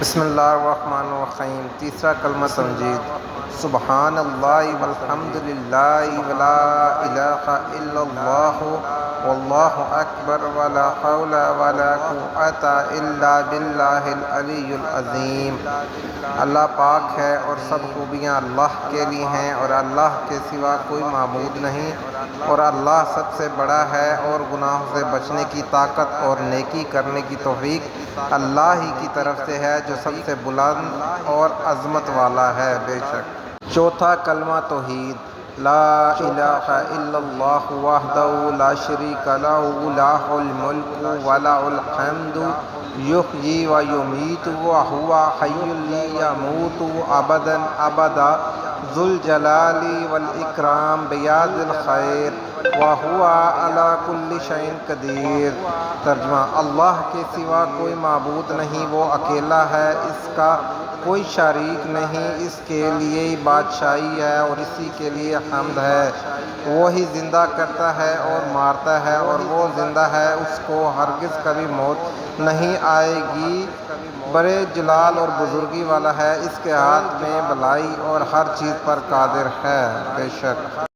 بسم اللہ الرحمن الرحیم۔ تیسرا کلمہ تمجید۔ سبحان اللہ والحمد للہ ولا الہ الا اللہ واللہ اکبر ولا حول ولا قوۃ الا باللہ العلی العظیم۔ اللہ پاک ہے اور سب خوبیاں اللہ کے لیے ہیں اور اللہ کے سوا کوئی معبود نہیں، اور اللہ سب سے بڑا ہے اور گناہوں سے بچنے کی طاقت اور نیکی کرنے کی توفیق اللہ ہی کی طرف سے ہے جو سب سے بلند اور عظمت والا ہے۔ بے شک چوتھا کلمہ توحید۔ لا الہ الا اللہ وحدہ لا شریک لہ لہ الملک ولہ الحمد یحیی و یمیت وہو حی لا یموت ابدا ابدا ذو الجلال والاکرام بیاد الخیر وہو علی کل شیء قدیر۔ ترجمہ: اللہ کے سوا کوئی معبود نہیں، وہ اکیلا ہے، اس کا کوئی شریک نہیں، اس کے لیے بادشاہی ہے اور اسی کے لیے حمد ہے۔ وہی زندہ کرتا ہے اور مارتا ہے، اور وہ زندہ ہے، اس کو ہرگز کبھی موت نہیں آئے گی۔ بڑے جلال اور بزرگی والا ہے، اس کے ہاتھ میں بھلائی اور ہر چیز پر قادر ہے۔ بے شک